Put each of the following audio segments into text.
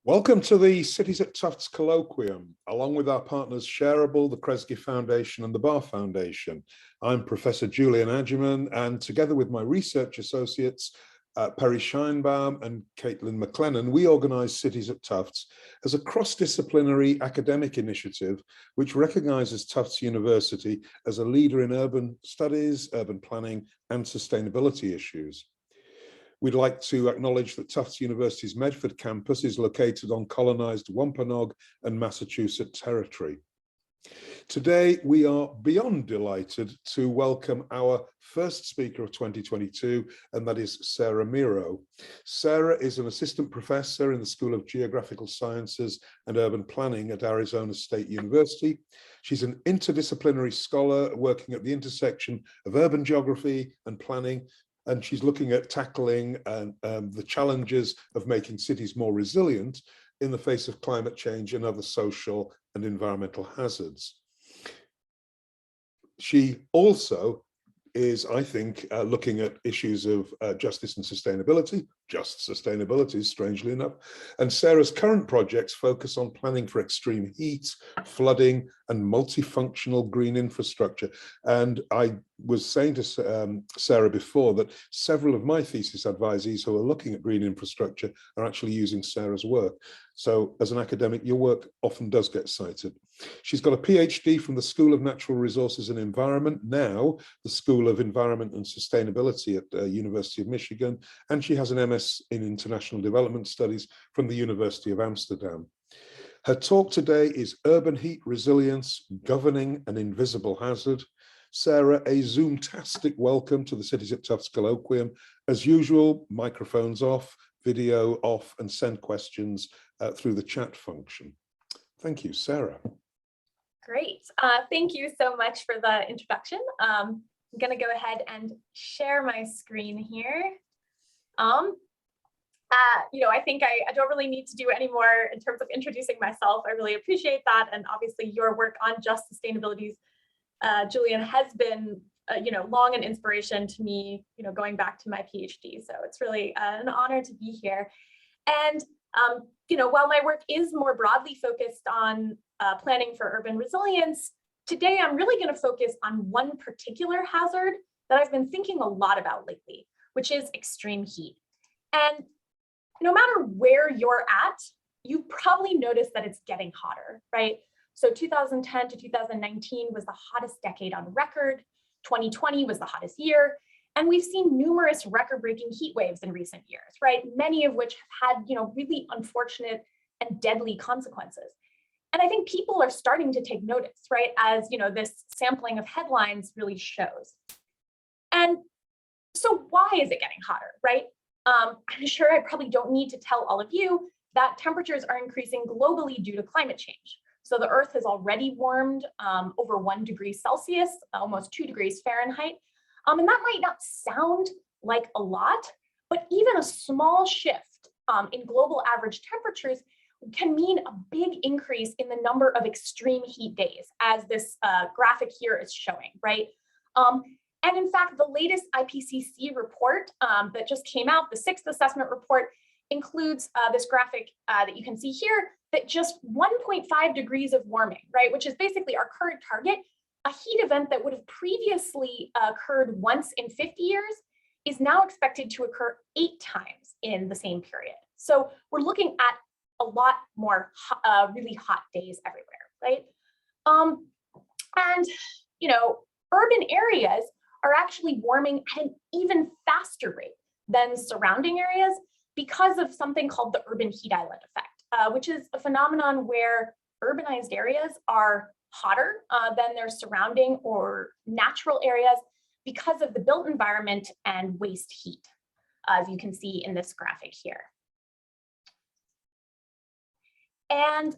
Welcome to the Cities at Tufts colloquium, along with our partners Shareable, the Kresge Foundation and the Barr Foundation. I'm Professor Julian Adjeman, and together with my research associates, Perry Scheinbaum and Caitlin McLennan, we organise Cities at Tufts as a cross-disciplinary academic initiative which recognises Tufts University as a leader in urban studies, urban planning and sustainability issues. We'd like to acknowledge that Tufts University's Medford campus is located on colonised Wampanoag and Massachusetts territory. Today, we are beyond delighted to welcome our first speaker of 2022, and that is Sara Meerow. Sara is an assistant professor in the School of Geographical Sciences and Urban Planning at Arizona State University. She's an interdisciplinary scholar working at the intersection of urban geography and planning, and she's looking at tackling the challenges of making cities more resilient in the face of climate change and other social and environmental hazards. She also is, I think, looking at issues of justice and sustainability, just sustainability, strangely enough. And Sara's current projects focus on planning for extreme heat, flooding, and multifunctional green infrastructure. And I was saying to Sara before that several of my thesis advisees who are looking at green infrastructure are actually using Sara's work. So as an academic, your work often does get cited. She's got a PhD from the School of Natural Resources and Environment, now the School of Environment and Sustainability at the University of Michigan, and she has an MS in International Development Studies from the University of Amsterdam. Her talk today is Urban Heat Resilience, Governing an Invisible Hazard. Sara, a Zoom-tastic welcome to the Cities at Tufts colloquium. As usual, microphones off, video off, and send questions through the chat function. Thank you, Sara. Great. Thank you so much for the introduction. I'm going to go ahead and share my screen here. I think I don't really need to do any more in terms of introducing myself. I really appreciate that. And obviously your work on just sustainabilities, Julian, has been, long an inspiration to me, going back to my PhD. So it's really an honor to be here. And, while my work is more broadly focused on planning for urban resilience, today I'm really going to focus on one particular hazard that I've been thinking a lot about lately, which is extreme heat. And no matter where you're at, you probably noticed that it's getting hotter, right? So 2010 to 2019 was the hottest decade on record. 2020 was the hottest year. And we've seen numerous record-breaking heat waves in recent years, right? Many of which have had, really unfortunate and deadly consequences. And I think people are starting to take notice, right? As, this sampling of headlines really shows. And so why is it getting hotter, right? I'm sure I probably don't need to tell all of you that temperatures are increasing globally due to climate change. So the Earth has already warmed over 1 degree Celsius, almost 2 degrees Fahrenheit. And that might not sound like a lot, but even a small shift in global average temperatures can mean a big increase in the number of extreme heat days, as this graphic here is showing, right? And in fact, the latest IPCC report that just came out, the 6th assessment report, includes this graphic that you can see here, that just 1.5 degrees of warming, right, which is basically our current target, a heat event that would have previously occurred once in 50 years is now expected to occur 8 times in the same period. So we're looking at a lot more really hot days everywhere, right? Urban areas are actually warming at an even faster rate than surrounding areas because of something called the urban heat island effect, which is a phenomenon where urbanized areas are hotter than their surrounding or natural areas because of the built environment and waste heat, as you can see in this graphic here. And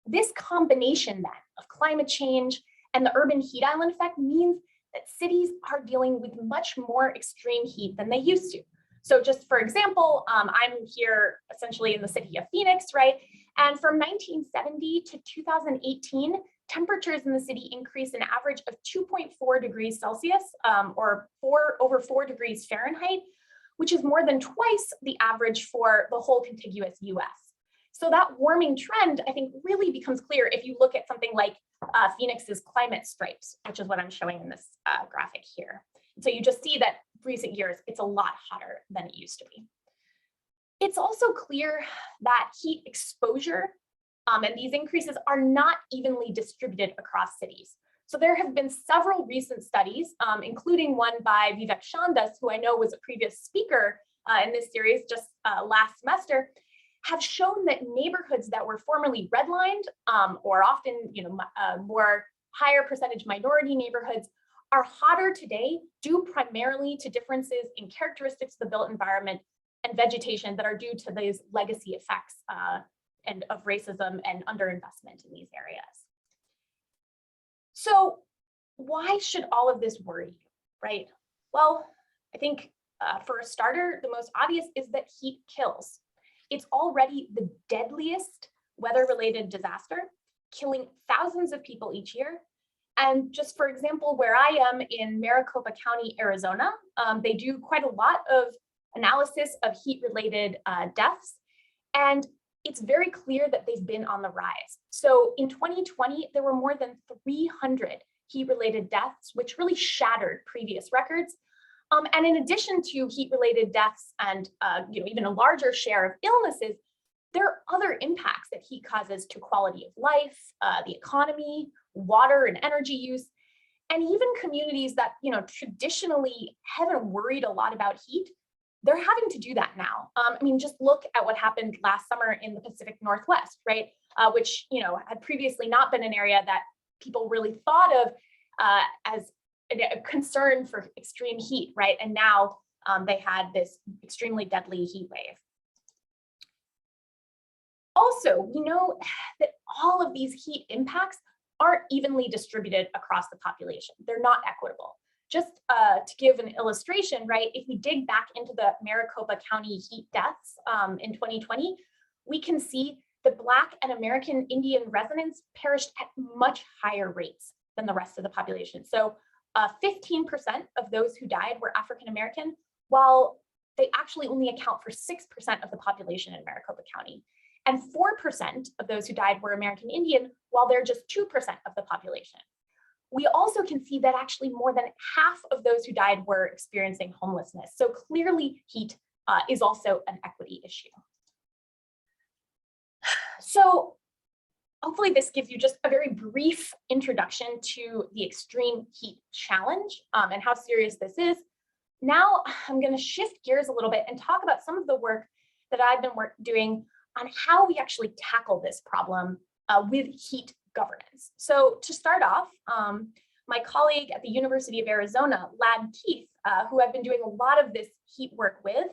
this combination then of climate change and the urban heat island effect means that cities are dealing with much more extreme heat than they used to. So just for example, I'm here essentially in the city of Phoenix, right? And from 1970 to 2018, temperatures in the city increased an average of 2.4 degrees Celsius, or over 4 degrees Fahrenheit, which is more than twice the average for the whole contiguous US. So that warming trend, I think, really becomes clear if you look at something like Phoenix's climate stripes, which is what I'm showing in this graphic here. So you just see that recent years, it's a lot hotter than it used to be. It's also clear that heat exposure and these increases are not evenly distributed across cities. So there have been several recent studies, including one by Vivek Chandas, who I know was a previous speaker in this series just last semester, have shown that neighborhoods that were formerly redlined or often more higher percentage minority neighborhoods are hotter today due primarily to differences in characteristics of the built environment and vegetation that are due to these legacy effects and of racism and underinvestment in these areas. So why should all of this worry you, right? Well, I think for a starter, the most obvious is that heat kills. It's already the deadliest weather-related disaster, killing thousands of people each year. And just for example, where I am in Maricopa County, Arizona, they do quite a lot of analysis of heat-related deaths. And it's very clear that they've been on the rise. So in 2020, there were more than 300 heat-related deaths, which really shattered previous records. And in addition to heat-related deaths and even a larger share of illnesses, there are other impacts that heat causes to quality of life, the economy, water and energy use, and even communities that traditionally haven't worried a lot about heat. They're having to do that now. I mean, just look at what happened last summer in the Pacific Northwest, right? Which had previously not been an area that people really thought of as a concern for extreme heat, right? And now they had this extremely deadly heat wave. Also, we know that all of these heat impacts aren't evenly distributed across the population. They're not equitable. Just to give an illustration, right, if we dig back into the Maricopa County heat deaths in 2020, we can see that Black and American Indian residents perished at much higher rates than the rest of the population. So 15% of those who died were African American, while they actually only account for 6% of the population in Maricopa County. And 4% of those who died were American Indian, while they're just 2% of the population. We also can see that actually more than half of those who died were experiencing homelessness. So clearly heat is also an equity issue. So hopefully this gives you just a very brief introduction to the extreme heat challenge and how serious this is. Now I'm going to shift gears a little bit and talk about some of the work that I've been doing on how we actually tackle this problem with heat governance. So to start off, my colleague at the University of Arizona, Lad Keith, who I've been doing a lot of this heat work with,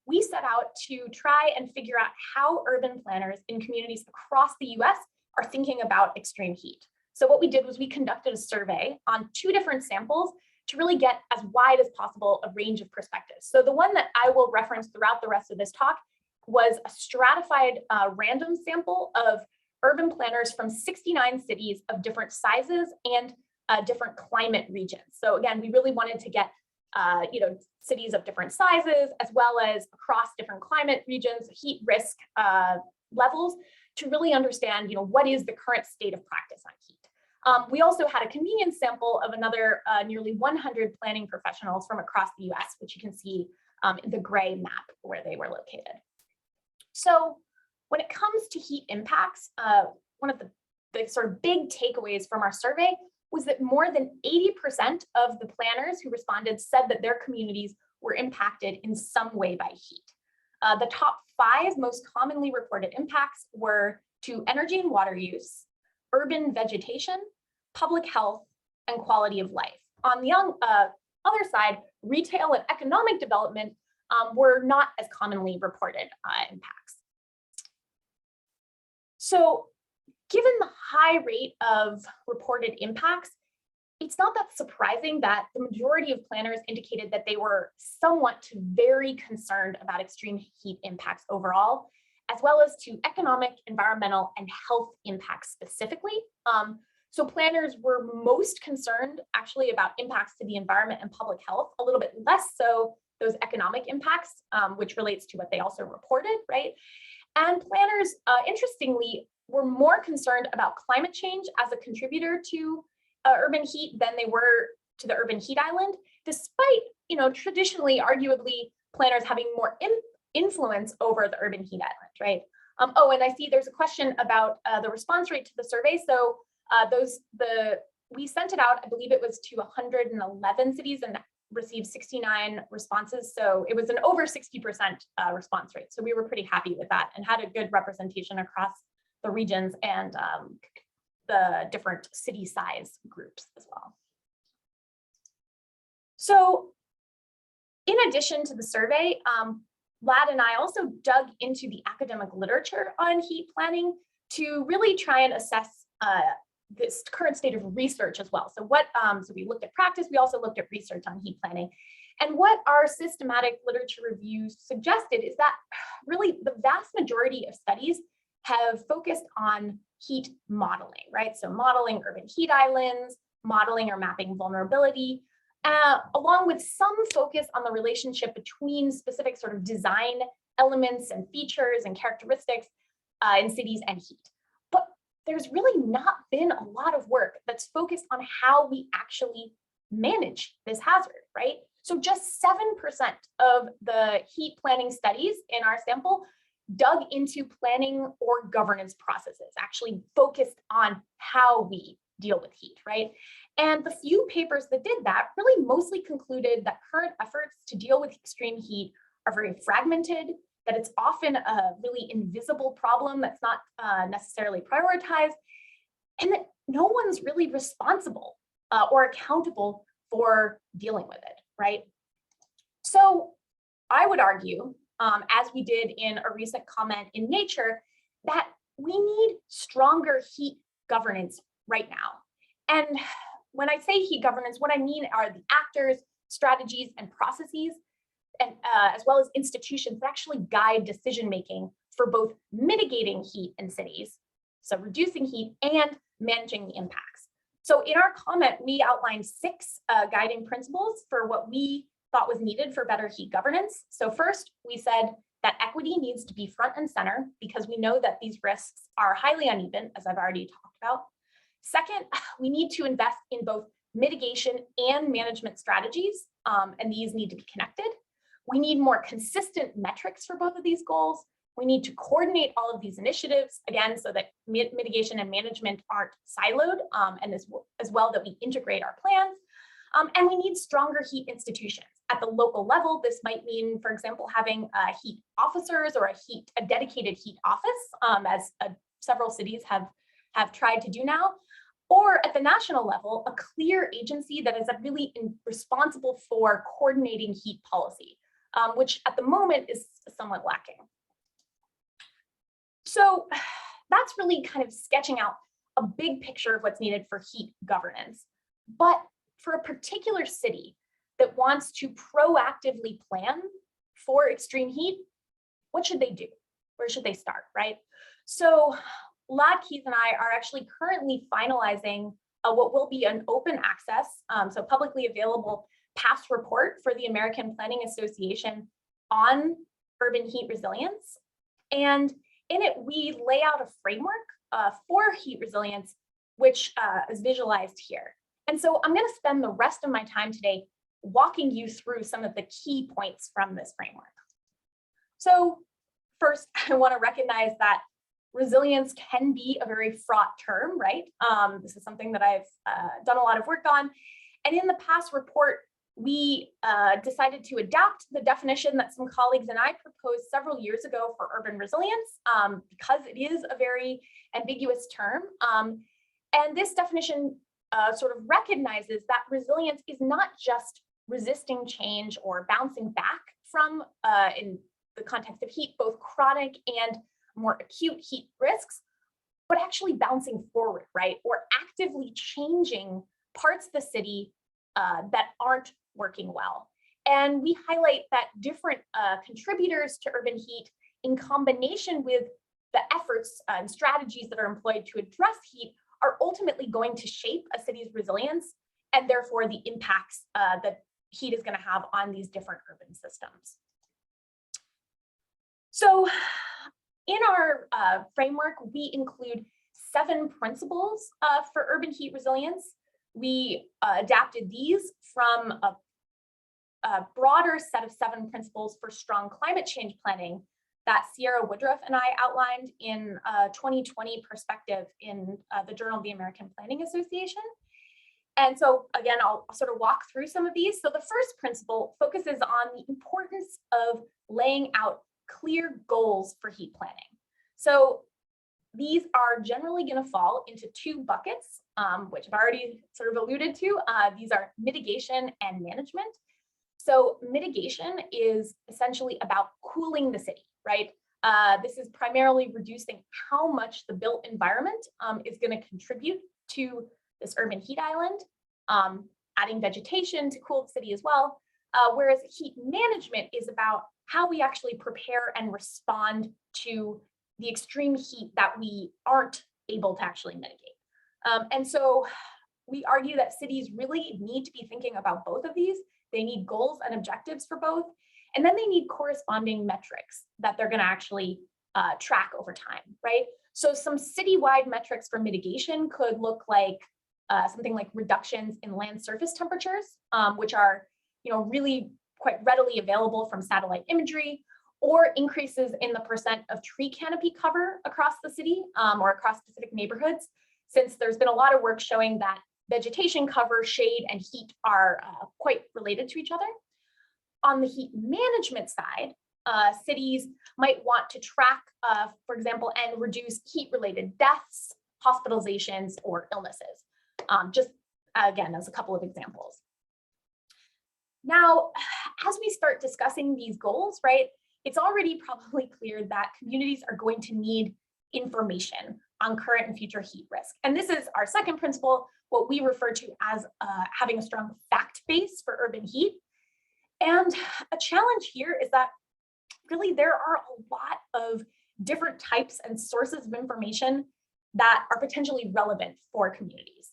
we set out to try and figure out how urban planners in communities across the US are thinking about extreme heat. So what we did was we conducted a survey on 2 different samples to really get as wide as possible a range of perspectives. So the one that I will reference throughout the rest of this talk was a stratified random sample of urban planners from 69 cities of different sizes and different climate regions. So again, we really wanted to get cities of different sizes as well as across different climate regions, heat risk levels, to really understand what is the current state of practice on heat. We also had a convenience sample of another nearly 100 planning professionals from across the US, which you can see in the gray map where they were located. So when it comes to heat impacts, one of the sort of big takeaways from our survey was that more than 80% of the planners who responded said that their communities were impacted in some way by heat. The top 5 most commonly reported impacts were to energy and water use, urban vegetation, public health, and quality of life. On the other side, retail and economic development were not as commonly reported impacts. So given the high rate of reported impacts, it's not that surprising that the majority of planners indicated that they were somewhat to very concerned about extreme heat impacts overall, as well as to economic, environmental, and health impacts specifically. So planners were most concerned actually about impacts to the environment and public health, a little bit less so those economic impacts, which relates to what they also reported, right? And planners, interestingly, were more concerned about climate change as a contributor to urban heat than they were to the urban heat island, despite, traditionally, arguably, planners having more influence over the urban heat island, right? Oh, and I see there's a question about the response rate to the survey. So we sent it out, I believe it was to 111 cities and received 69 responses. So it was an over 60% response rate. So we were pretty happy with that and had a good representation across the regions and the different city size groups as well. So in addition to the survey, Lad and I also dug into the academic literature on heat planning to really try and assess this current state of research as well. So so we looked at practice, we also looked at research on heat planning. And what our systematic literature review suggested is that really the vast majority of studies have focused on heat modeling, right? So modeling urban heat islands, modeling or mapping vulnerability, along with some focus on the relationship between specific sort of design elements and features and characteristics in cities and heat. But there's really not been a lot of work that's focused on how we actually manage this hazard, right? So just 7% of the heat planning studies in our sample dug into planning or governance processes, actually focused on how we deal with heat, right? And the few papers that did that really mostly concluded that current efforts to deal with extreme heat are very fragmented, that it's often a really invisible problem that's not necessarily prioritized, and that no one's really responsible or accountable for dealing with it, right? So I would argue, as we did in a recent comment in Nature, that we need stronger heat governance right now. And when I say heat governance, what I mean are the actors, strategies, and processes, and as well as institutions that actually guide decision-making for both mitigating heat in cities, so reducing heat, and managing the impacts. So in our comment, we outlined 6 guiding principles for what we thought was needed for better heat governance. So first, we said that equity needs to be front and center because we know that these risks are highly uneven, as I've already talked about. Second, we need to invest in both mitigation and management strategies, and these need to be connected. We need more consistent metrics for both of these goals. We need to coordinate all of these initiatives, again, so that mitigation and management aren't siloed, and as well that we integrate our plans. And we need stronger heat institutions. At the local level, this might mean, for example, having heat officers or a dedicated heat office, as several cities have tried to do now. Or at the national level, a clear agency that is really responsible for coordinating heat policy, which at the moment is somewhat lacking. So that's really kind of sketching out a big picture of what's needed for heat governance. But for a particular city that wants to proactively plan for extreme heat, what should they do? Where should they start, right? So Lad, Keith, and I are actually currently finalizing what will be an open access, so publicly available past report for the American Planning Association on urban heat resilience. And in it, we lay out a framework for heat resilience, which is visualized here. And so I'm going to spend the rest of my time today walking you through some of the key points from this framework. So first, I want to recognize that resilience can be a very fraught term, right? This is something that I've done a lot of work on. And in the past report, we decided to adapt the definition that some colleagues and I proposed several years ago for urban resilience, because it is a very ambiguous term. And this definition sort of recognizes that resilience is not just resisting change or bouncing back from, in the context of heat, both chronic and more acute heat risks, but actually bouncing forward, right? Or actively changing parts of the city that aren't working well. And we highlight that different contributors to urban heat, in combination with the efforts and strategies that are employed to address heat, are ultimately going to shape a city's resilience and therefore the impacts that heat is going to have on these different urban systems. So in our framework, we include 7 principles for urban heat resilience. We adapted these from a broader set of 7 principles for strong climate change planning that Sierra Woodruff and I outlined in a 2020 perspective in the Journal of the American Planning Association. And so again, I'll sort of walk through some of these. So the first principle focuses on the importance of laying out clear goals for heat planning. So these are generally going to fall into 2 buckets, which I've already sort of alluded to. These are mitigation and management. So mitigation is essentially about cooling the city, right? This is primarily reducing how much the built environment is going to contribute to this urban heat island, adding vegetation to cool the city as well. Whereas heat management is about how we actually prepare and respond to the extreme heat that we aren't able to actually mitigate. And so we argue that cities really need to be thinking about both of these. They need goals and objectives for both. And then they need corresponding metrics that they're going to actually track over time, right? So some citywide metrics for mitigation could look like something like reductions in land surface temperatures, which are, really quite readily available from satellite imagery, or increases in the percent of tree canopy cover across the city or across specific neighborhoods, since there's been a lot of work showing that vegetation cover, shade, and heat are quite related to each other. On the heat management side, cities might want to track, for example, and reduce heat-related deaths, hospitalizations, or illnesses. Just again, as a couple of examples. Now, as we start discussing these goals, right, it's already probably clear that communities are going to need information on current and future heat risk. And this is our second principle, what we refer to as having a strong fact base for urban heat. And a challenge here is that really there are a lot of different types and sources of information that are potentially relevant for communities.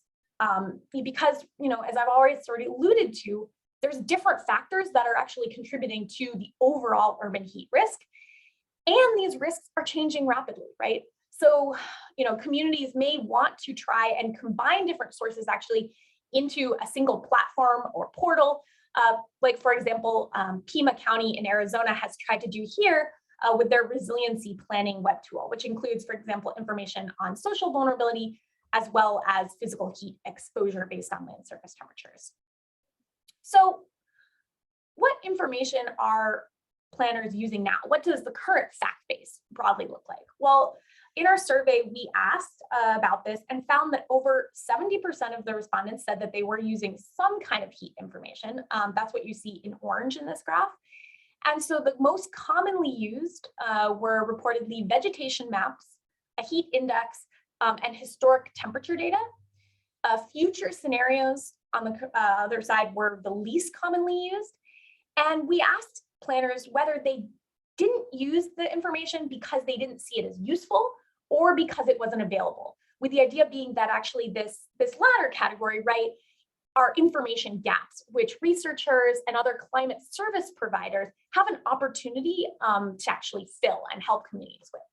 Because, as I've already sort of alluded to, there's different factors that are actually contributing to the overall urban heat risk. And these risks are changing rapidly, right? So, communities may want to try and combine different sources actually into a single platform or portal. Like, for example, Pima County in Arizona has tried to do here with their resiliency planning web tool, which includes, for example, information on social vulnerability, as well as physical heat exposure based on land surface temperatures. So what information are planners using now? What does the current fact base broadly look like? Well, in our survey, we asked about this and found that over 70% of the respondents said that they were using some kind of heat information. That's what you see in orange in this graph. And so the most commonly used were reportedly vegetation maps, a heat index, and historic temperature data. Future scenarios on the other side were the least commonly used. And we asked planners whether they didn't use the information because they didn't see it as useful or because it wasn't available, with the idea being that actually this latter category, right, are information gaps, which researchers and other climate service providers have an opportunity to actually fill and help communities with.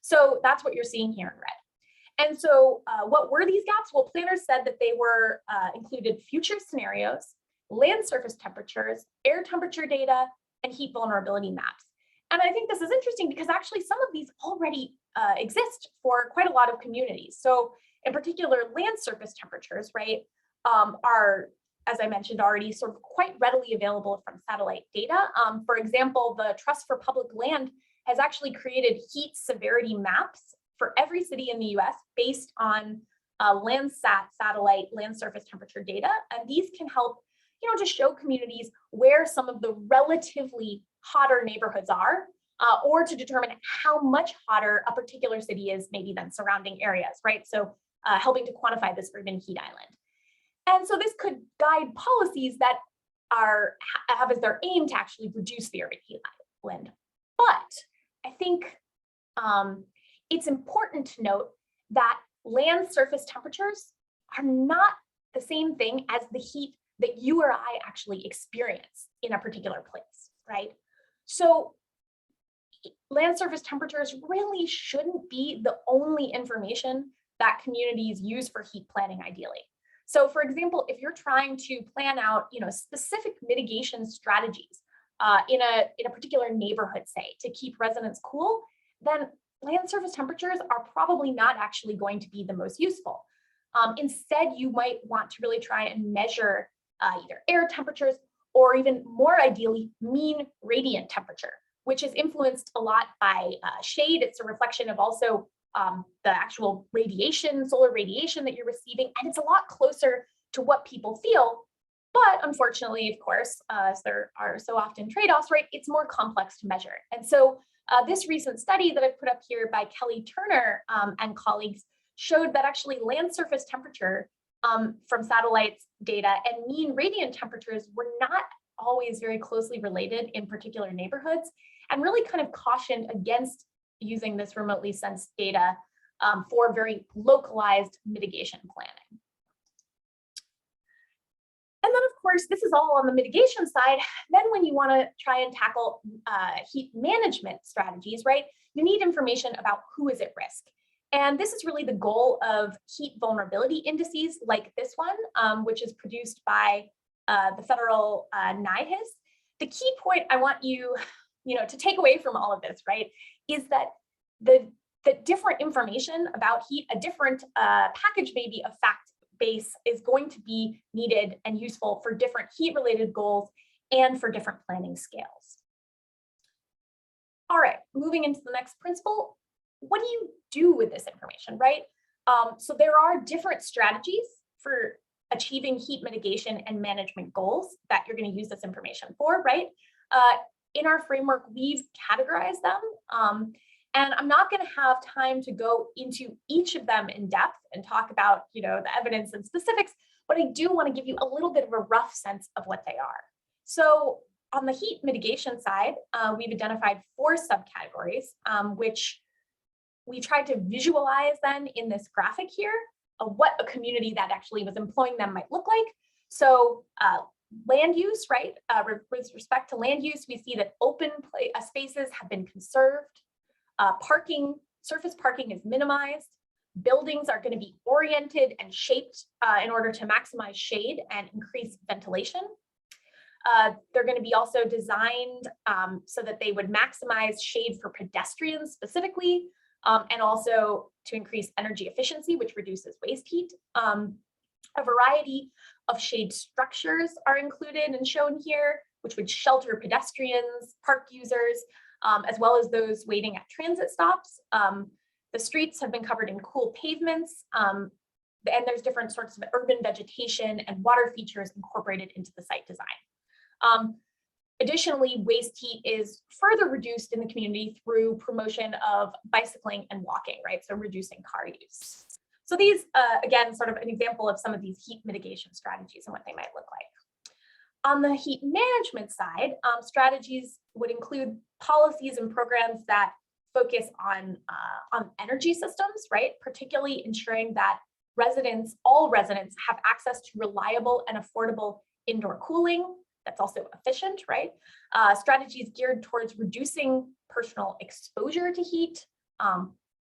So that's what you're seeing here in red. And so what were these gaps? Well, planners said that they were included future scenarios, land surface temperatures, air temperature data, and heat vulnerability maps. And I think this is interesting because actually some of these already exist for quite a lot of communities. So in particular, land surface temperatures, right, are, as I mentioned already, sort of quite readily available from satellite data. For example, the Trust for Public Land has actually created heat severity maps for every city in the US based on Landsat satellite land surface temperature data. And these can help, to show communities where some of the relatively hotter neighborhoods are, or to determine how much hotter a particular city is maybe than surrounding areas, right? So helping to quantify this urban heat island. And so this could guide policies that have as their aim to actually reduce the urban heat island. But I think it's important to note that land surface temperatures are not the same thing as the heat that you or I actually experience in a particular place, right? So land surface temperatures really shouldn't be the only information that communities use for heat planning ideally. So for example, if you're trying to plan out, specific mitigation strategies in a particular neighborhood, say, to keep residents cool, then land surface temperatures are probably not actually going to be the most useful. Instead, you might want to really try and measure either air temperatures or even more ideally, mean radiant temperature, which is influenced a lot by shade. It's a reflection of also the actual radiation, solar radiation that you're receiving, and it's a lot closer to what people feel. But unfortunately, of course, as there are so often trade-offs, right, it's more complex to measure. And so this recent study that I've put up here by Kelly Turner and colleagues showed that actually land surface temperature from satellites data and mean radiant temperatures were not always very closely related in particular neighborhoods, and really kind of cautioned against using this remotely sensed data for very localized mitigation planning. And then, of course, this is all on the mitigation side. Then when you want to try and tackle heat management strategies, right, you need information about who is at risk. And this is really the goal of heat vulnerability indices like this one, which is produced by the federal NIHIS. The key point I want you, to take away from all of this, right, is that the different information about heat, a different package maybe of fact base is going to be needed and useful for different heat-related goals and for different planning scales. All right, moving into the next principle. What do you do with this information, right? So there are different strategies for achieving heat mitigation and management goals that you're going to use this information for, right? In our framework, we've categorized them. And I'm not going to have time to go into each of them in depth and talk about, the evidence and specifics, but I do want to give you a little bit of a rough sense of what they are. So on the heat mitigation side, we've identified 4 subcategories, which we tried to visualize then in this graphic here of what a community that actually was employing them might look like. So land use, right? With respect to land use, we see that open spaces have been conserved. Surface parking is minimized. Buildings are going to be oriented and shaped in order to maximize shade and increase ventilation. They're going to be also designed so that they would maximize shade for pedestrians specifically, and also to increase energy efficiency, which reduces waste heat. A variety of shade structures are included and shown here, which would shelter pedestrians, park users, as well as those waiting at transit stops. The streets have been covered in cool pavements, and there's different sorts of urban vegetation and water features incorporated into the site design. Additionally, waste heat is further reduced in the community through promotion of bicycling and walking, right? So reducing car use. So these, again, sort of an example of some of these heat mitigation strategies and what they might look like. On the heat management side, strategies would include policies and programs that focus on energy systems, right? Particularly ensuring that all residents have access to reliable and affordable indoor cooling that's also efficient, right? Strategies geared towards reducing personal exposure to heat,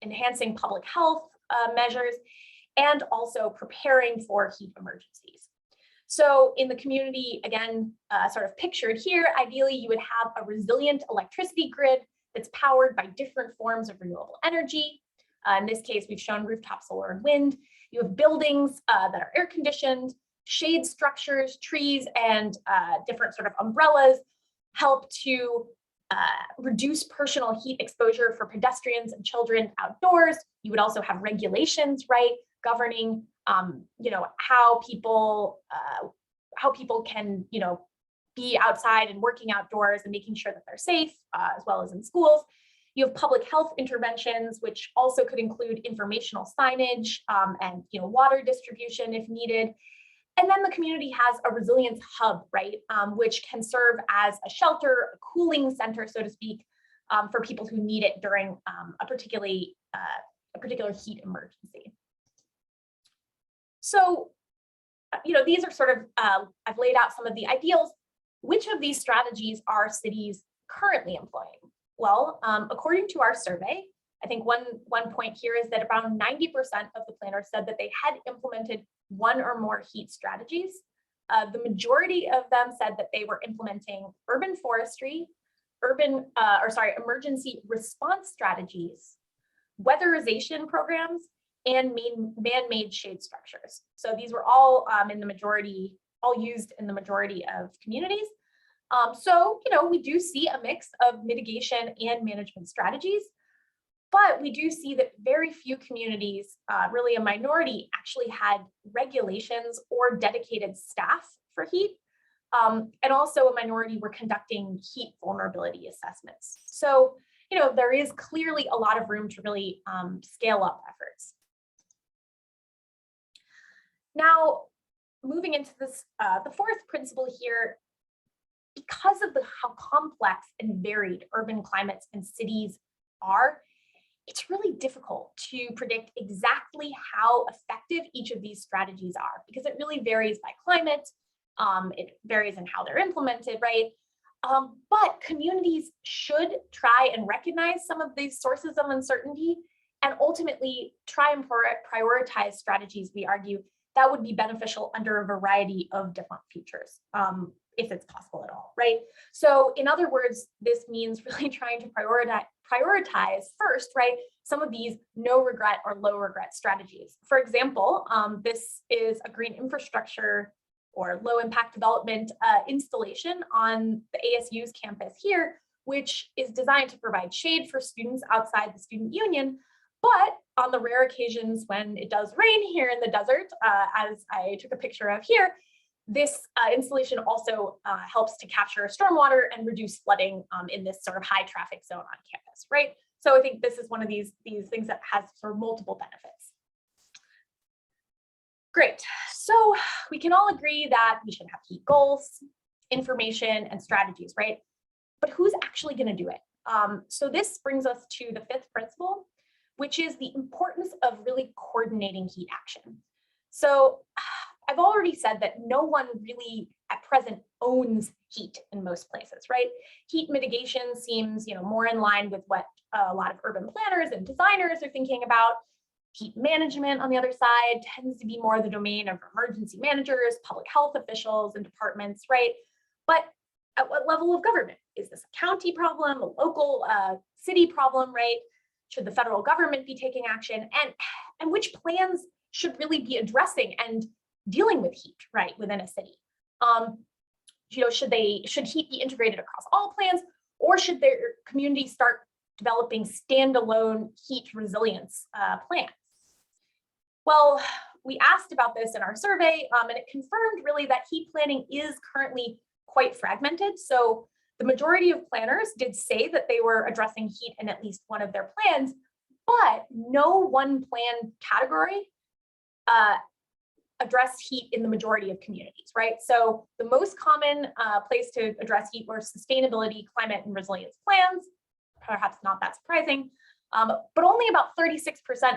enhancing public health measures, and also preparing for heat emergencies. So in the community, again, sort of pictured here, ideally you would have a resilient electricity grid that's powered by different forms of renewable energy. In this case, we've shown rooftop solar and wind. You have buildings that are air conditioned, shade structures, trees, and different sort of umbrellas help to reduce personal heat exposure for pedestrians and children outdoors. You would also have regulations, right, governing how people can be outside and working outdoors and making sure that they're safe, as well as in schools. You have public health interventions, which also could include informational signage and water distribution if needed. And then the community has a resilience hub, right, which can serve as a shelter, a cooling center, so to speak, for people who need it during a particular heat emergency. So, these are sort of, I've laid out some of the ideals. Which of these strategies are cities currently employing? Well, according to our survey, I think one point here is that around 90% of the planners said that they had implemented one or more heat strategies. The majority of them said that they were implementing urban forestry, emergency response strategies, weatherization programs, and man-made shade structures. So these were all used in the majority of communities. So, we do see a mix of mitigation and management strategies, but we do see that very few communities, really a minority, actually had regulations or dedicated staff for heat. And also a minority were conducting heat vulnerability assessments. So, there is clearly a lot of room to really scale up efforts. Now, moving into this, the fourth principle here, because of how complex and varied urban climates and cities are, it's really difficult to predict exactly how effective each of these strategies are, because it really varies by climate. It varies in how they're implemented, right? But communities should try and recognize some of these sources of uncertainty and ultimately try and prioritize strategies, we argue, that would be beneficial under a variety of different features, if it's possible at all, right? So in other words, this means really trying to prioritize first, right, some of these no regret or low regret strategies. For example, this is a green infrastructure or low impact development installation on the ASU's campus here, which is designed to provide shade for students outside the student union. But on the rare occasions when it does rain here in the desert, as I took a picture of here, this installation also helps to capture stormwater and reduce flooding in this sort of high traffic zone on campus, right? So I think this is one of these things that has sort of multiple benefits. Great, so we can all agree that we should have heat goals, information, and strategies, right? But who's actually gonna do it? So this brings us to the fifth principle, which is the importance of really coordinating heat action. So I've already said that no one really at present owns heat in most places, right? Heat mitigation seems, more in line with what a lot of urban planners and designers are thinking about. Heat management, on the other side, tends to be more the domain of emergency managers, public health officials, and departments, right? But at what level of government? Is this a county problem, a local city problem, right? Should the federal government be taking action? And which plans should really be addressing and dealing with heat, right, within a city? Should heat be integrated across all plans, or should their communities start developing standalone heat resilience plans? Well, we asked about this in our survey, and it confirmed really that heat planning is currently quite fragmented. So the majority of planners did say that they were addressing heat in at least one of their plans, but no one plan category addressed heat in the majority of communities, right? So the most common place to address heat were sustainability, climate, and resilience plans, perhaps not that surprising, but only about 36%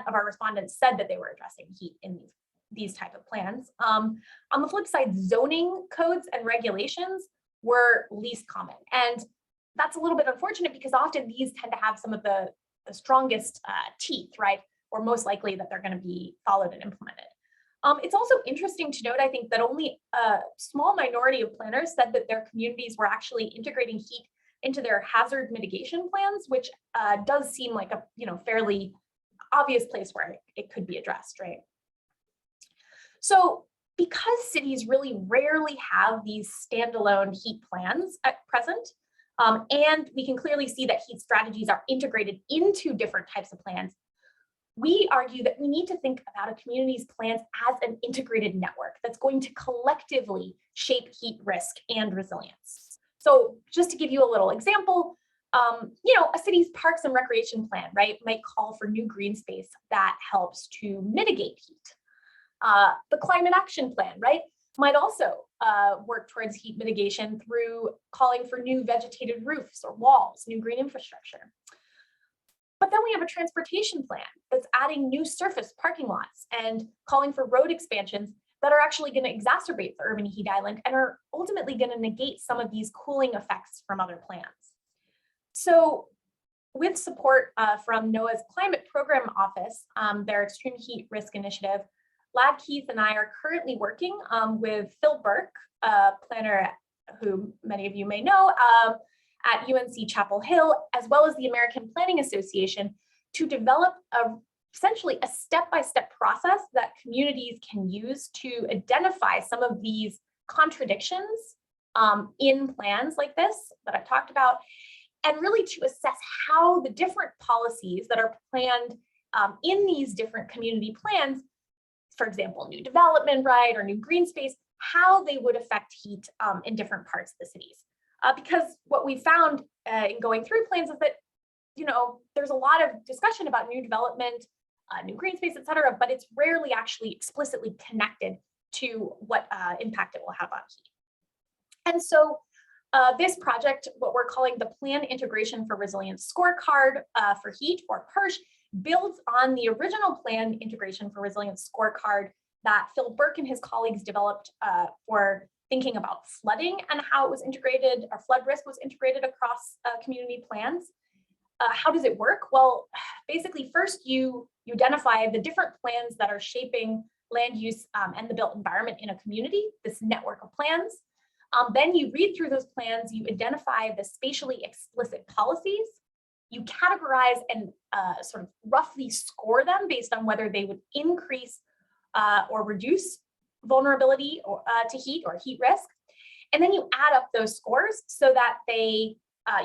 of our respondents said that they were addressing heat in these type of plans. On the flip side, zoning codes and regulations were least common. And that's a little bit unfortunate because often these tend to have some of the strongest teeth, right? Or most likely that they're going to be followed and implemented. It's also interesting to note, I think, that only a small minority of planners said that their communities were actually integrating heat into their hazard mitigation plans, which does seem like a fairly obvious place where it could be addressed, right? So because cities really rarely have these standalone heat plans at present, and we can clearly see that heat strategies are integrated into different types of plans, we argue that we need to think about a community's plans as an integrated network that's going to collectively shape heat risk and resilience. So just to give you a little example, a city's parks and recreation plan, right, might call for new green space that helps to mitigate heat. The climate action plan, right, might also work towards heat mitigation through calling for new vegetated roofs or walls, new green infrastructure. But then we have a transportation plan that's adding new surface parking lots and calling for road expansions that are actually going to exacerbate the urban heat island and are ultimately going to negate some of these cooling effects from other plans. So with support from NOAA's Climate Program Office, their Extreme Heat Risk Initiative, Lad Keith and I are currently working with Phil Burke, a planner who many of you may know, at UNC Chapel Hill, as well as the American Planning Association, to develop essentially a step-by-step process that communities can use to identify some of these contradictions in plans like this that I've talked about, and really to assess how the different policies that are planned in these different community plans, for example, new development, right, or new green space, how they would affect heat in different parts of the cities. Because what we found in going through plans is that, there's a lot of discussion about new development, new green space, et cetera, but it's rarely actually explicitly connected to what impact it will have on heat. And so this project, what we're calling the Plan Integration for Resilience Scorecard for Heat, or PIRSH, builds on the original Plan Integration for Resilience Scorecard that Phil Burke and his colleagues developed for thinking about flooding and how it was integrated, or flood risk was integrated across community plans. How does it work? Well, basically, first you identify the different plans that are shaping land use and the built environment in a community, this network of plans. Then you read through those plans, you identify the spatially explicit policies, you categorize and sort of roughly score them based on whether they would increase or reduce vulnerability to heat or heat risk. And then you add up those scores so that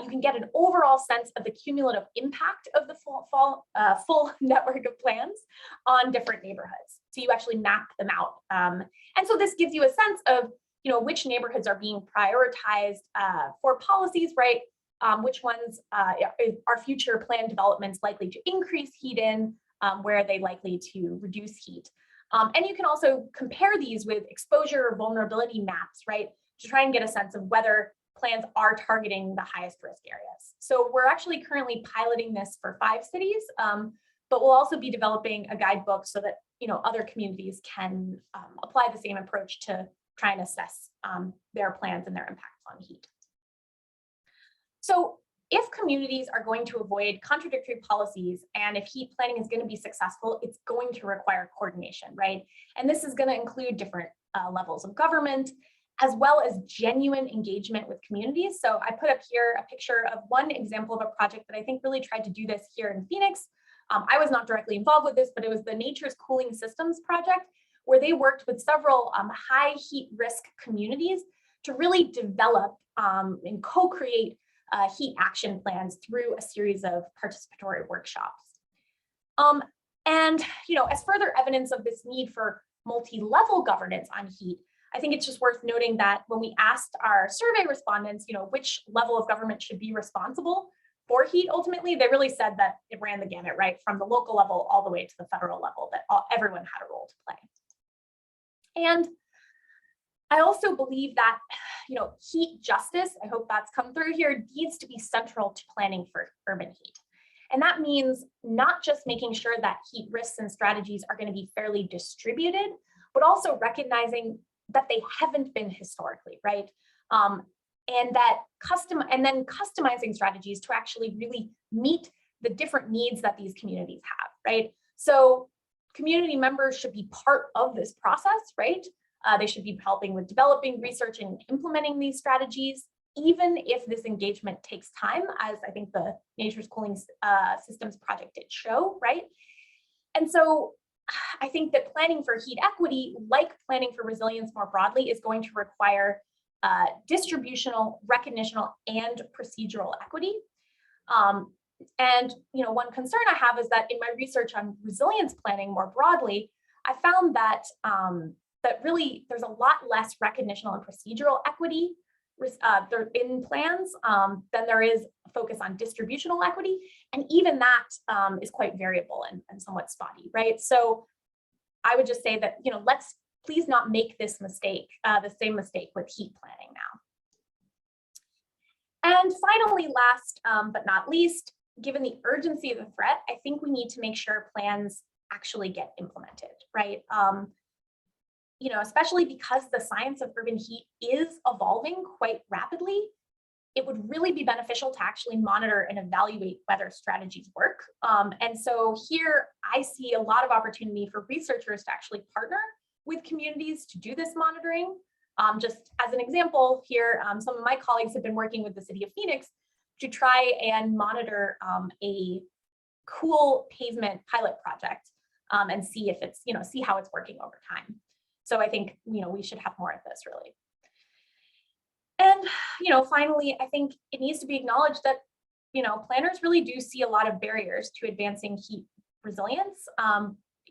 you can get an overall sense of the cumulative impact of the full network of plans on different neighborhoods. So you actually map them out. And so this gives you a sense of which neighborhoods are being prioritized for policies, right? Which ones are future plan developments likely to increase heat in, where are they likely to reduce heat? And you can also compare these with exposure or vulnerability maps, right? To try and get a sense of whether plans are targeting the highest risk areas. So we're actually currently piloting this for 5 cities, but we'll also be developing a guidebook so that other communities can apply the same approach to try and assess their plans and their impacts on heat. So if communities are going to avoid contradictory policies, and if heat planning is going to be successful, it's going to require coordination, right? And this is going to include different levels of government, as well as genuine engagement with communities. So I put up here a picture of one example of a project that I think really tried to do this here in Phoenix. I was not directly involved with this, but it was the Nature's Cooling Systems project, where they worked with several high heat risk communities to really develop and co-create heat action plans through a series of participatory workshops. And as further evidence of this need for multi-level governance on heat, I think it's just worth noting that when we asked our survey respondents, which level of government should be responsible for heat, ultimately, they really said that it ran the gamut, right, from the local level all the way to the federal level, that everyone had a role to play. And I also believe that, heat justice, I hope that's come through here, needs to be central to planning for urban heat. And that means not just making sure that heat risks and strategies are going to be fairly distributed, but also recognizing that they haven't been historically, right? And then customizing strategies to actually really meet the different needs that these communities have, right? So community members should be part of this process, right? They should be helping with developing, research, and implementing these strategies, even if this engagement takes time, as I think the Nature's Cooling Systems project did show, right? And so I think that planning for heat equity, like planning for resilience more broadly, is going to require distributional, recognitional, and procedural equity. And one concern I have is that in my research on resilience planning more broadly, I found that that really there's a lot less recognitional and procedural equity in plans than there is a focus on distributional equity, and even that is quite variable and somewhat spotty, right? So I would just say that let's please not make this mistake, the same mistake with heat planning now. And finally, last but not least, given the urgency of the threat, I think we need to make sure plans actually get implemented, right? Especially because the science of urban heat is evolving quite rapidly, it would really be beneficial to actually monitor and evaluate whether strategies work. And so here I see a lot of opportunity for researchers to actually partner with communities to do this monitoring. Just as an example here, some of my colleagues have been working with the city of Phoenix to try and monitor a cool pavement pilot project and see if it's, see how it's working over time. So I think, we should have more of this really. And, finally, I think it needs to be acknowledged that, planners really do see a lot of barriers to advancing heat resilience.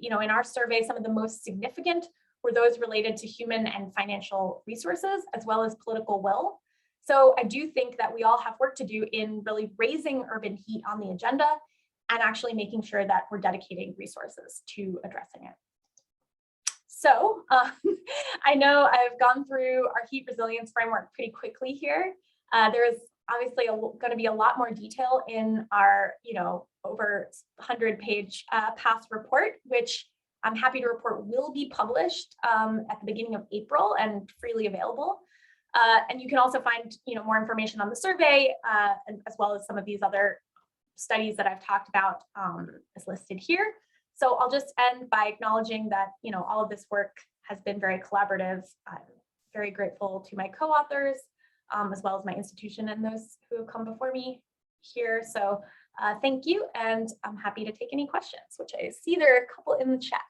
In our survey, some of the most significant were those related to human and financial resources, as well as political will. So I do think that we all have work to do in really raising urban heat on the agenda and actually making sure that we're dedicating resources to addressing it. So I know I've gone through our heat resilience framework pretty quickly here. There is obviously going to be a lot more detail in our, over 100-page past report, which I'm happy to report will be published at the beginning of April and freely available. And you can also find, more information on the survey, as well as some of these other studies that I've talked about is listed here. So I'll just end by acknowledging that, all of this work has been very collaborative. I'm very grateful to my co-authors, as well as my institution and those who have come before me here. So thank you, and I'm happy to take any questions, which I see there are a couple in the chat.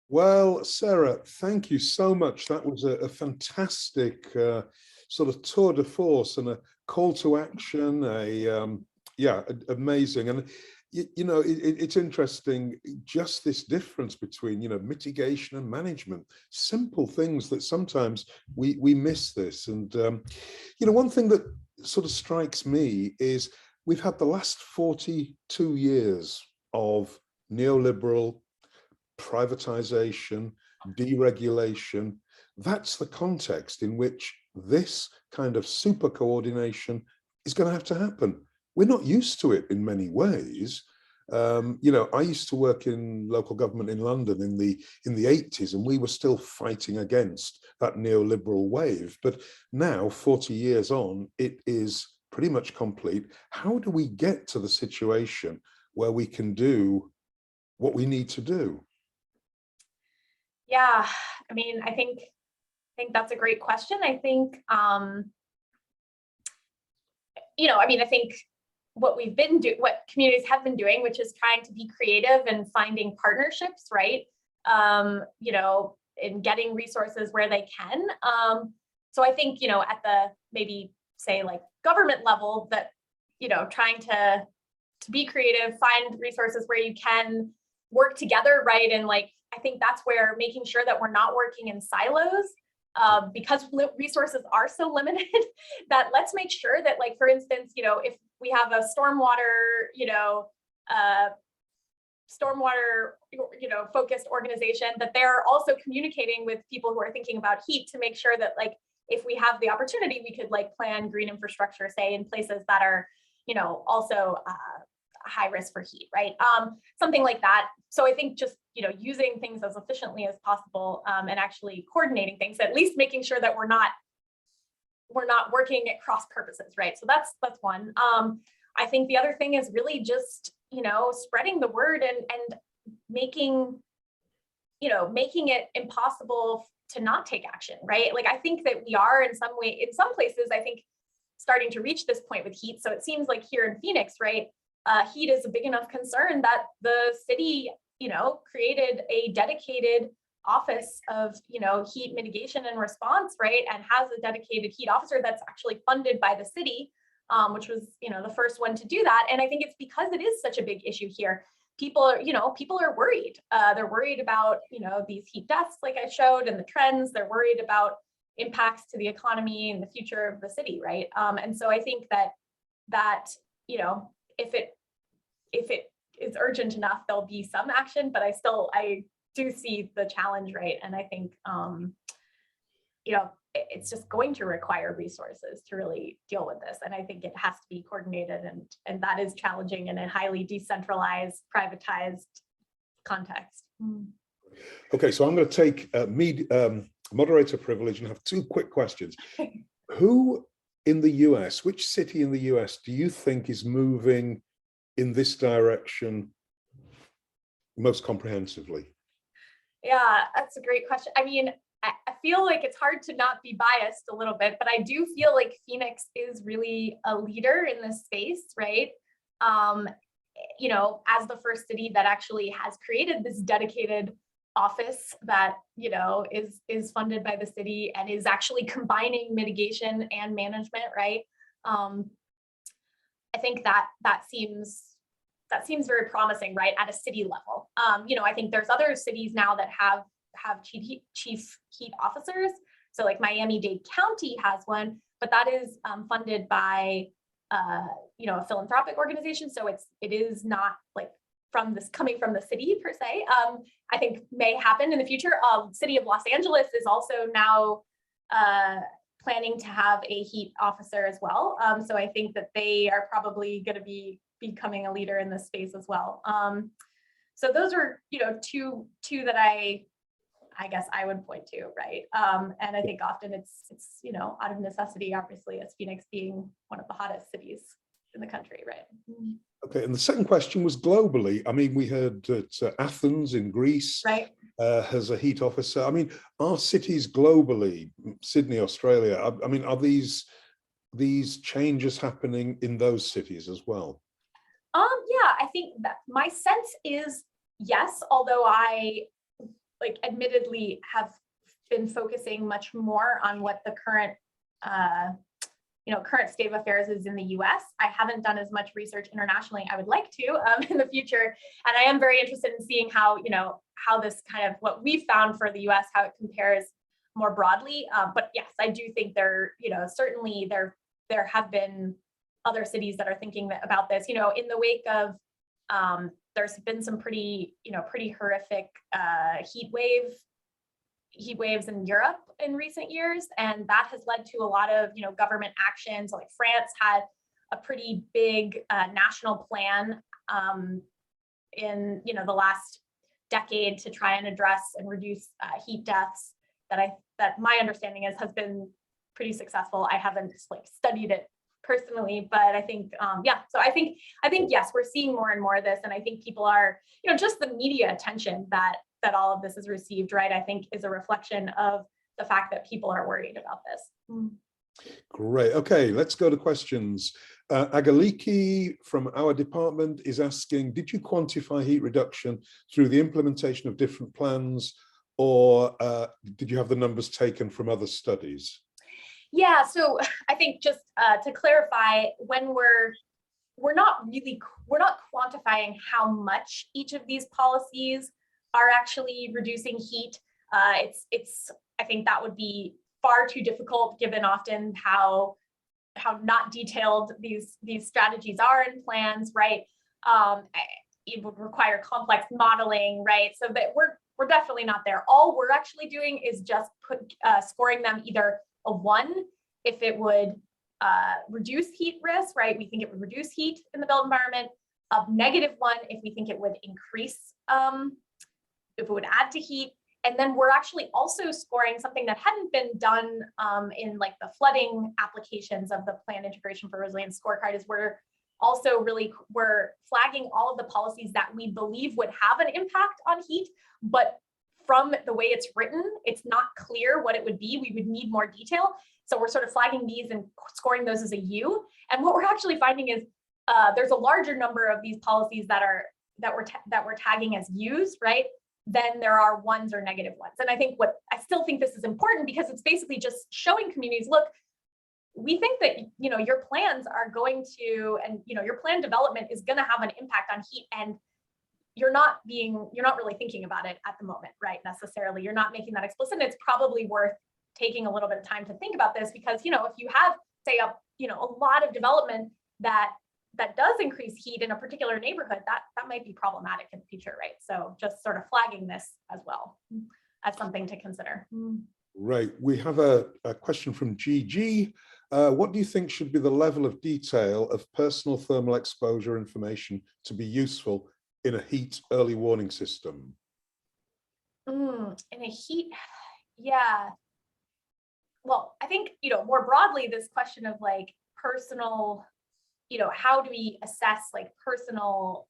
Well, Sarah, thank you so much. That was a fantastic sort of tour de force and a call to action. Amazing. And it's interesting, just this difference between, mitigation and management, simple things that sometimes we miss this. And, one thing that sort of strikes me is we've had the last 42 years of neoliberal privatization, deregulation. That's the context in which this kind of super coordination is going to have to happen. We're not used to it in many ways. I used to work in local government in London in the 80s, and we were still fighting against that neoliberal wave. But now, 40 years on, it is pretty much complete. How do we get to the situation where we can do what we need to do? Yeah, I mean, I think that's a great question. I think, I think what communities have been doing, which is trying to be creative and finding partnerships, right? In getting resources where they can. So I think, at the maybe say like government level, that, trying to be creative, find resources where you can work together, right? And like, I think that's where making sure that we're not working in silos, because resources are so limited, that let's make sure that, like, for instance, if we have a stormwater, focused organization, that they're also communicating with people who are thinking about heat to make sure that, like, if we have the opportunity, we could like plan green infrastructure, say in places that are, also high risk for heat, right? Something like that. So I think just, using things as efficiently as possible, and actually coordinating things, at least making sure that we're not working at cross purposes, right? So that's one. I think the other thing is really just, spreading the word and making it impossible to not take action, right? Like, I think that we are in some places, I think, starting to reach this point with heat. So it seems like here in Phoenix, right, heat is a big enough concern that the city, created a dedicated office of, heat mitigation and response, right, and has a dedicated heat officer that's actually funded by the city, which was, the first one to do that. And I think it's because it is such a big issue here. People are worried. They're worried about, these heat deaths, like I showed, and the trends. They're worried about impacts to the economy and the future of the city, right? And so I think that if it is urgent enough, there'll be some action, but I do see the challenge, right? And I think, it's just going to require resources to really deal with this. And I think it has to be coordinated, and that is challenging in a highly decentralized, privatized context. Okay, so I'm going to take moderator privilege and have two quick questions. Who in the US, which city in the US do you think is moving in this direction most comprehensively? Yeah, that's a great question. I mean, I feel like it's hard to not be biased a little bit, but I do feel like Phoenix is really a leader in this space, right? You know, as the first city that actually has created this dedicated office that, you know, is funded by the city and is actually combining mitigation and management, right? I think that seems very promising, right, at a city level. You know, I think there's other cities now that have chief heat officers. So like Miami-Dade County has one, but that is funded by you know, a philanthropic organization. So it is not like coming from the city per se. I think may happen in the future. City of Los Angeles is also now planning to have a heat officer as well. So I think that they are probably going to be becoming a leader in this space as well. So those are, you know, two that I guess I would point to, right? And I think often it's, you know, out of necessity, obviously, as Phoenix being one of the hottest cities in the country, right? Okay, and the second question was globally. I mean, we heard that Athens in Greece right. Has a heat officer. I mean, are cities globally, Sydney, Australia, I mean, are these changes happening in those cities as well? Yeah, I think that my sense is yes, although I like admittedly have been focusing much more on what the current you know, current state of affairs is in the US. I haven't done as much research internationally. I would like to in the future. And I am very interested in seeing how, you know, how this kind of what we found for the US, how it compares more broadly. But yes, I do think there, you know, certainly there have been other cities that are thinking about this, you know, in the wake of there's been some pretty, you know, pretty horrific heat waves in Europe in recent years, and that has led to a lot of, you know, government actions. Like France had a pretty big national plan in, you know, the last decade to try and address and reduce heat deaths. That my understanding has been pretty successful. I haven't like studied it personally, but I think yeah. So I think yes, we're seeing more and more of this, and I think people are, you know, just the media attention that all of this is received, right, I think is a reflection of the fact that people are worried about this. Great. Okay, let's go to questions. Agaliki from our department is asking, did you quantify heat reduction through the implementation of different plans, or did you have the numbers taken from other studies? Yeah, so I think just to clarify, when we're not quantifying how much each of these policies are actually reducing heat. It's I think that would be far too difficult given often how not detailed these strategies are in plans, right? It would require complex modeling, right? So that we're definitely not there. All we're actually doing is just scoring them either a 1 if it would reduce heat risk, right? We think it would reduce heat in the built environment. A -1 if we think it would increase, if it would add to heat. And then we're actually also scoring something that hadn't been done in like the flooding applications of the Plan Integration for Resilience scorecard, is we're flagging all of the policies that we believe would have an impact on heat, but from the way it's written, it's not clear what it would be. We would need more detail. So we're sort of flagging these and scoring those as a U. And what we're actually finding is there's a larger number of these policies that we're tagging as U's, right? Then there are 1s or -1s. And I still think this is important because it's basically just showing communities, look, we think that, you know, your plans are going to, and, you know, your plan development is going to have an impact on heat, and you're not really thinking about it at the moment, right? Necessarily, you're not making that explicit. And it's probably worth taking a little bit of time to think about this, because, you know, if you have, say, a lot of development that does increase heat in a particular neighborhood, that might be problematic in the future, right? So just sort of flagging this as well as something to consider. Right. We have a question from GG. What do you think should be the level of detail of personal thermal exposure information to be useful in a heat early warning system? In a heat, yeah. well, I think, more broadly, this question of like personal, how do we assess like personal,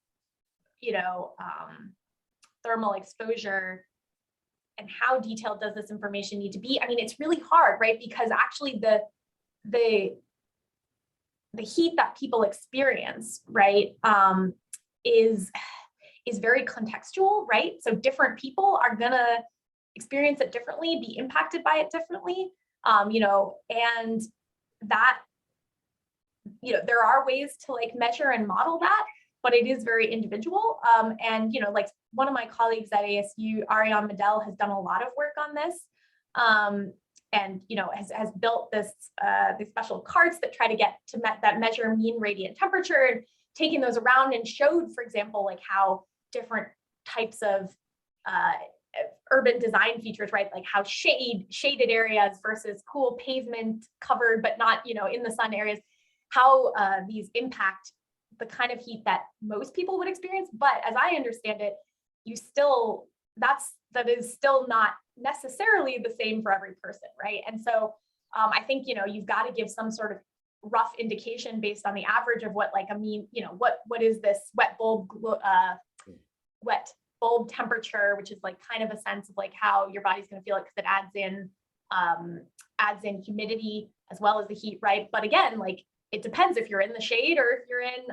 thermal exposure, and how detailed does this information need to be? I mean, it's really hard, right? Because actually the heat that people experience, right, is very contextual, right? So different people are gonna experience it differently, be impacted by it differently, and that, there are ways to like measure and model that, but it is very individual. And, like one of my colleagues at ASU, Ariane Medel, has done a lot of work on this. And, has built these special cards that try to get to that measure mean radiant temperature, and taking those around and showed, for example, like how different types of urban design features, right? Like how shaded areas versus cool pavement covered, but not, in the sun areas, how these impact the kind of heat that most people would experience. But as I understand it, that is still not necessarily the same for every person, right? And so I think, you've got to give some sort of rough indication based on the average of what like a mean, what is this wet bulb temperature, which is like kind of a sense of like how your body's going to feel it, because it adds in humidity as well as the heat, right? But again, like it depends if you're in the shade or if you're in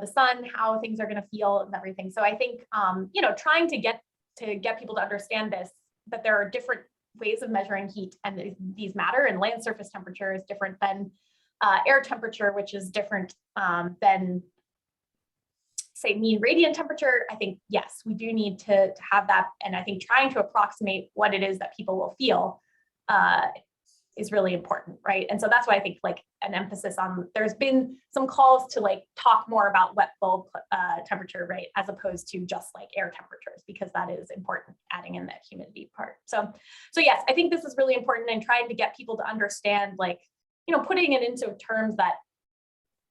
the sun, how things are going to feel and everything. So I think trying to get people to understand this, that there are different ways of measuring heat, and these matter, and land surface temperature is different than air temperature, which is different than, say, mean radiant temperature. I think, yes, we do need to have that. And I think trying to approximate what it is that people will feel is really important, right? And so that's why I think like an emphasis on, there's been some calls to like talk more about wet bulb temperature, right, as opposed to just like air temperatures, because that is important, adding in that humidity part. So yes, I think this is really important, and trying to get people to understand, like, putting it into terms that,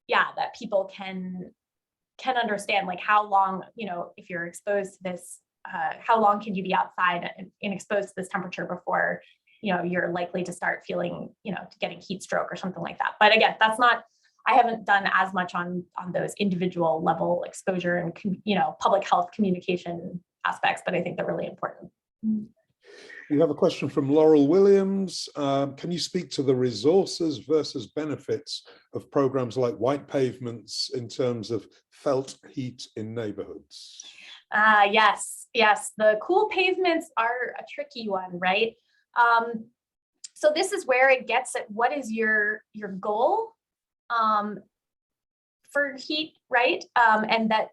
that people can understand, like how long, if you're exposed to this, how long can you be outside and exposed to this temperature before you're likely to start feeling, getting heat stroke or something like that. But again, I haven't done as much on those individual level exposure and, public health communication aspects, but I think they're really important. We have a question from Laurel Williams. Can you speak to the resources versus benefits of programs like white pavements in terms of felt heat in neighborhoods? Yes. The cool pavements are a tricky one, right? So this is where it gets at what is your goal for heat, right? And that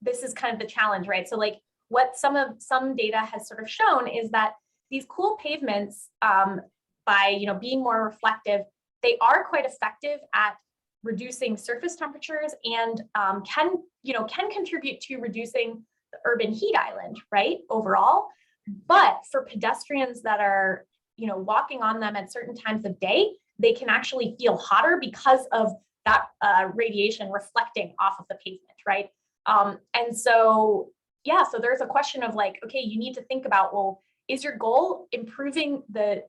this is kind of the challenge, right? So like what some data has sort of shown is that these cool pavements, by being more reflective, they are quite effective at reducing surface temperatures, and can contribute to reducing the urban heat island, right, overall. But for pedestrians that are walking on them at certain times of day, they can actually feel hotter because of that radiation reflecting off of the pavement, right? And so so there's a question of like, okay, you need to think about, well, is your goal improving the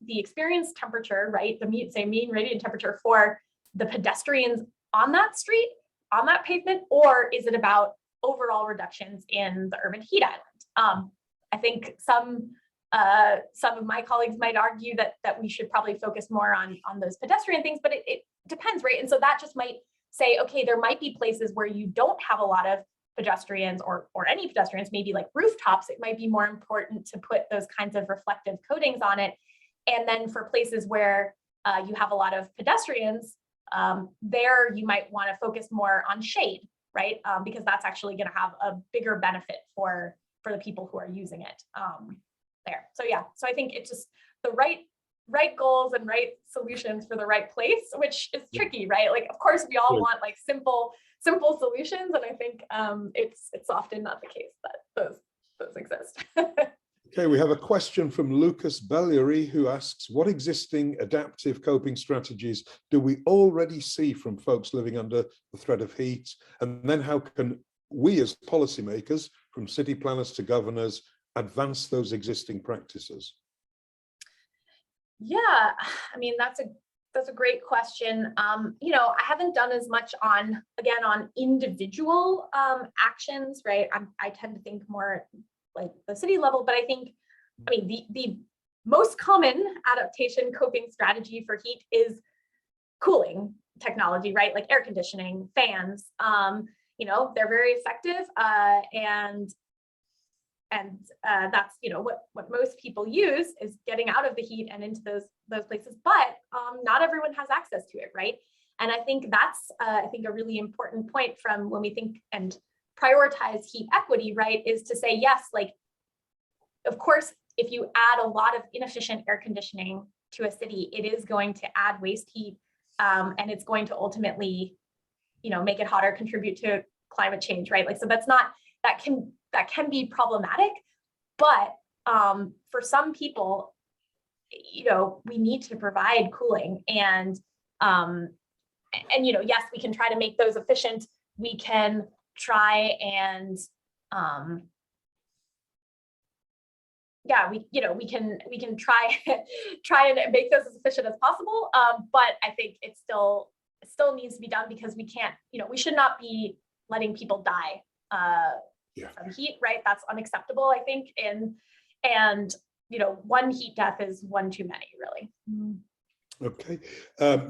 experienced temperature, right? The mean radiant temperature for the pedestrians on that street, on that pavement, or is it about overall reductions in the urban heat island? I think some of my colleagues might argue that we should probably focus more on those pedestrian things, but it depends, right? And so that just might say, okay, there might be places where you don't have a lot of pedestrians or any pedestrians, maybe like rooftops, it might be more important to put those kinds of reflective coatings on it. And then for places where you have a lot of pedestrians, there you might want to focus more on shade, right? Because that's actually going to have a bigger benefit for the people who are using it there. So so I think it's just the right goals and right solutions for the right place, which is tricky, right? Like, of course, we all want like simple solutions, and I think it's often not the case that those exist. Okay, we have a question from Lucas Belliary, who asks, what existing adaptive coping strategies do we already see from folks living under the threat of heat? And then how can we as policymakers, from city planners to governors, advance those existing practices? Yeah, I mean, that's a great question. I haven't done as much on individual actions, right? I tend to think more like the city level, but the most common adaptation coping strategy for heat is cooling technology, right? Like air conditioning, fans. They're very effective, and that's what most people use is getting out of the heat and into those places. But not everyone has access to it, right? And I think that's a really important point from when we think and prioritize heat equity, right? Is to say yes, like of course, if you add a lot of inefficient air conditioning to a city, it is going to add waste heat, and it's going to ultimately, make it hotter, contribute to climate change, right? Like, so that can be problematic, but for some people, we need to provide cooling, and yes, we can try to make those efficient. We can try and we can try and make those as efficient as possible. But I think it still needs to be done, because we can't, we should not be letting people die from heat, right? That's unacceptable, I think. And one heat death is one too many, really. Okay.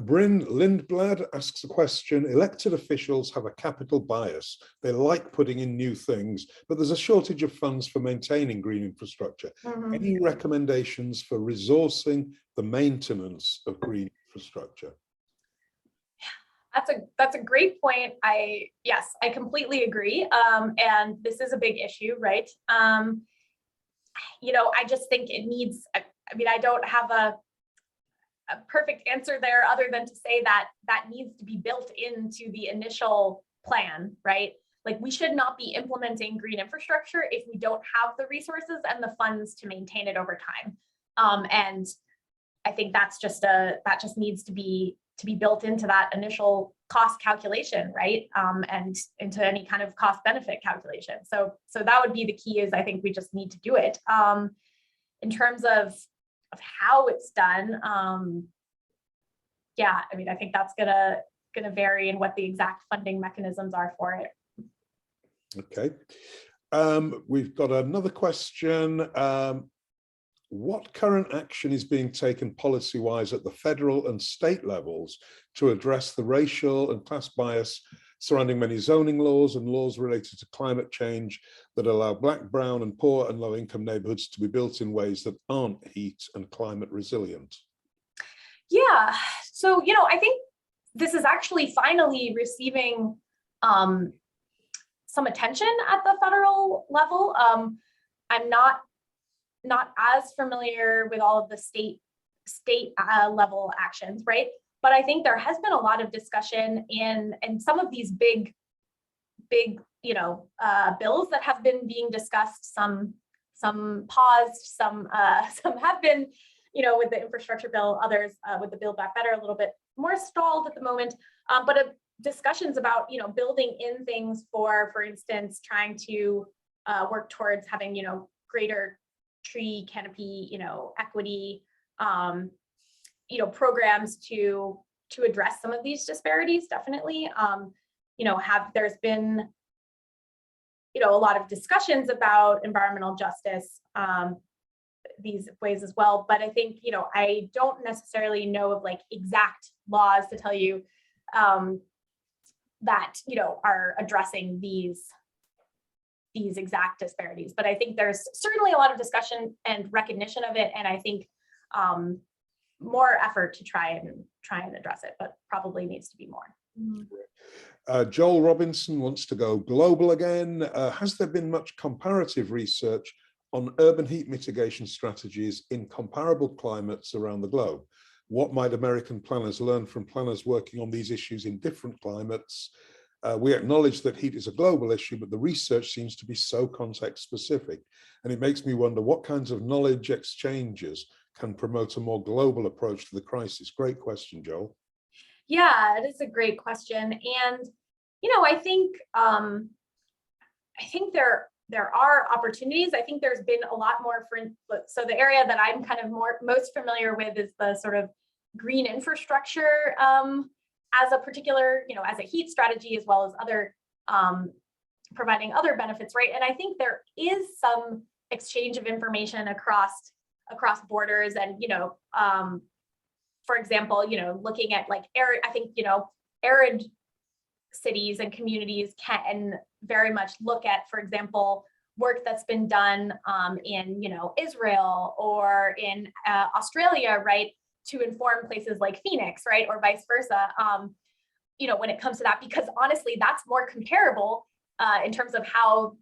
Bryn Lindblad asks a question. Elected officials have a capital bias. They like putting in new things, but there's a shortage of funds for maintaining green infrastructure. Mm-hmm. Any recommendations for resourcing the maintenance of green infrastructure? That's a great point. I completely agree. And this is a big issue, right? I just think it needs, I don't have a perfect answer there, other than to say that needs to be built into the initial plan, right? Like, we should not be implementing green infrastructure if we don't have the resources and the funds to maintain it over time. And I think that just needs to be built into that initial cost calculation, right? And into any kind of cost benefit calculation. So that would be the key, is I think we just need to do it. In terms of how it's done, I think that's gonna vary in what the exact funding mechanisms are for it. Okay. We've got another question. What current action is being taken policy-wise at the federal and state levels to address the racial and class bias surrounding many zoning laws and laws related to climate change that allow Black, brown, and poor and low-income neighborhoods to be built in ways that aren't heat and climate resilient? Yeah, so, I think this is actually finally receiving some attention at the federal level. I'm not as familiar with all of the state level actions, right? But I think there has been a lot of discussion in some of these big bills that have been being discussed. Some paused, some have been, with the infrastructure bill, others with the Build Back Better a little bit more stalled at the moment. But discussions about building in things for instance, trying to work towards having greater tree canopy equity, programs to address some of these disparities, definitely. There's been a lot of discussions about environmental justice these ways as well, but I think I don't necessarily know of like exact laws to tell you that are addressing these exact disparities. But I think there's certainly a lot of discussion and recognition of it, and I think more effort to try and address it, but probably needs to be more. Joel Robinson wants to go global again. Has there been much comparative research on urban heat mitigation strategies in comparable climates around the globe? What might American planners learn from planners working on these issues in different climates? We acknowledge that heat is a global issue, but the research seems to be so context specific. And it makes me wonder what kinds of knowledge exchanges can promote a more global approach to the crisis. Great question, Joel. Yeah, it is a great question. And, I think there are opportunities. I think there's been a lot more so the area that I'm kind of most familiar with is the sort of green infrastructure as a particular, as a heat strategy, as well as other providing other benefits, right? And I think there is some exchange of information across borders, and for example, looking at like arid cities and communities can very much look at, for example, work that's been done in Israel or in Australia, right, to inform places like Phoenix, right, or vice versa. When it comes to that, because honestly, that's more comparable in terms of how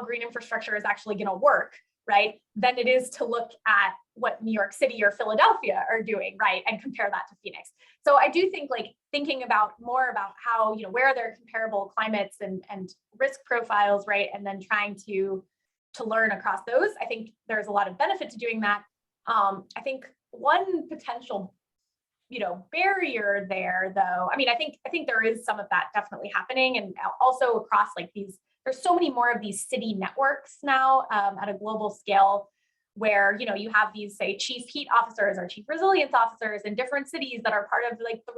green infrastructure is actually going to work, right, than it is to look at what New York City or Philadelphia are doing, right, and compare that to Phoenix. So I do think like thinking more about how, where there are comparable climates and risk profiles, right, and then trying to learn across those. I think there's a lot of benefit to doing that. I think one potential barrier there, though, I mean, I think there is some of that definitely happening, and also across like there's so many more of these city networks now at a global scale, where you have these, say, chief heat officers or chief resilience officers in different cities that are part of like the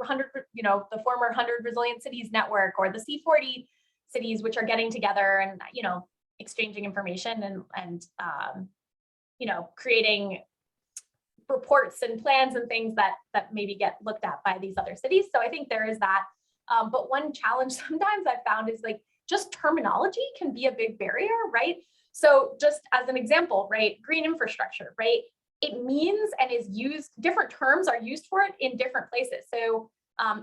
former 100 resilient cities network, or the C40 cities, which are getting together and exchanging information and creating reports and plans and things that maybe get looked at by these other cities. So I think there is that. But one challenge sometimes I've found is like just terminology can be a big barrier, right? So just as an example, right, green infrastructure, right? It means and is used, different terms are used for it in different places. So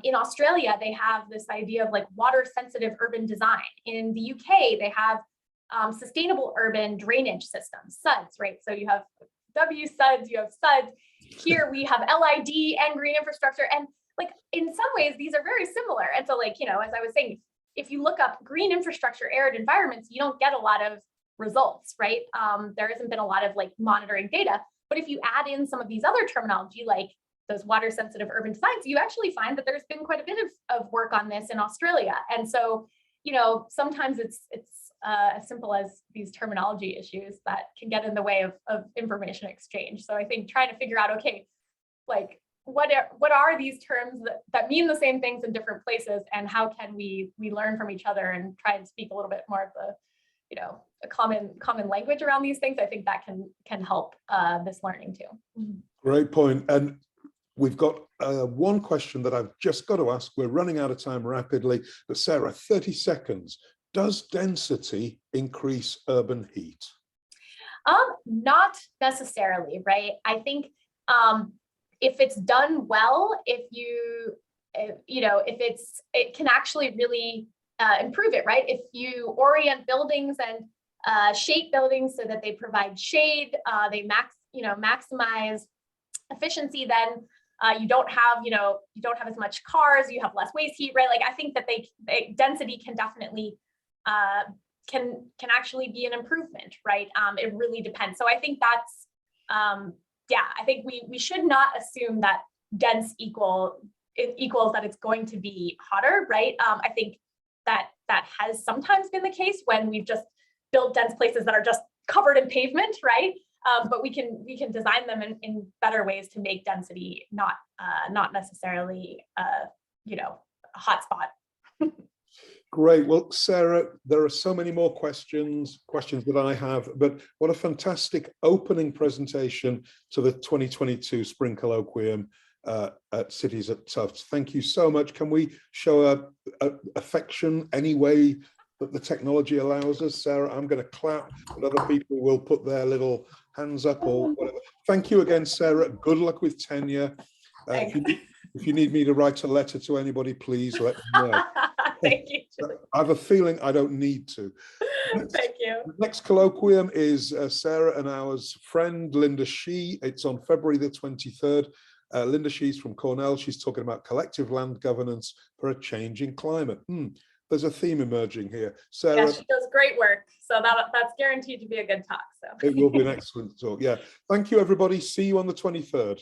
in Australia, they have this idea of like water sensitive urban design. In the UK, they have sustainable urban drainage systems, SUDs, right? So you have WSUDs, you have SUDs. Here we have LID and green infrastructure. And like in some ways, these are very similar. And so like, as I was saying, if you look up green infrastructure arid environments, you don't get a lot of results, right? There hasn't been a lot of like monitoring data. But if you add in some of these other terminology, like those water sensitive urban designs, you actually find that there's been quite a bit of work on this in Australia. And so, sometimes it's as simple as these terminology issues that can get in the way of information exchange. So I think trying to figure out, okay, like what are these terms that mean the same things in different places, and how can we learn from each other and try and speak a little bit more of the a common language around these things. I think that can help this learning too. Great point. And we've got one question that I've just got to ask. We're running out of time rapidly, but Sarah, 30 seconds. Does density increase urban heat? Not necessarily, right? I think if it's done well, it can actually really improve it, right? If you orient buildings and shape buildings so that they provide shade, they maximize efficiency, then you don't have as much cars, you have less waste heat, right? Like I think that density can definitely can actually be an improvement, right? It really depends. So I think that's I think we should not assume that dense equals that it's going to be hotter, right? I think that has sometimes been the case when we've just built dense places that are just covered in pavement, right? But we can design them in better ways to make density not necessarily a hotspot. Great. Well, Sarah, there are so many more questions that I have, but what a fantastic opening presentation to the 2022 Spring Colloquium at Cities at Tufts. Thank you so much. Can we show affection any way that the technology allows us? Sarah, I'm going to clap, but other people will put their little hands up or whatever. Thank you again, Sarah. Good luck with tenure. If you need me to write a letter to anybody, please let me know. Thank you. I have a feeling I don't need to. Thank you. The next colloquium is Sarah and ours friend, Linda Shee. It's on February the 23rd. Linda Shee's from Cornell. She's talking about collective land governance for a changing climate. There's a theme emerging here. Sarah, yeah, she does great work. So that's guaranteed to be a good talk. So it will be an excellent talk. Yeah. Thank you, everybody. See you on the 23rd.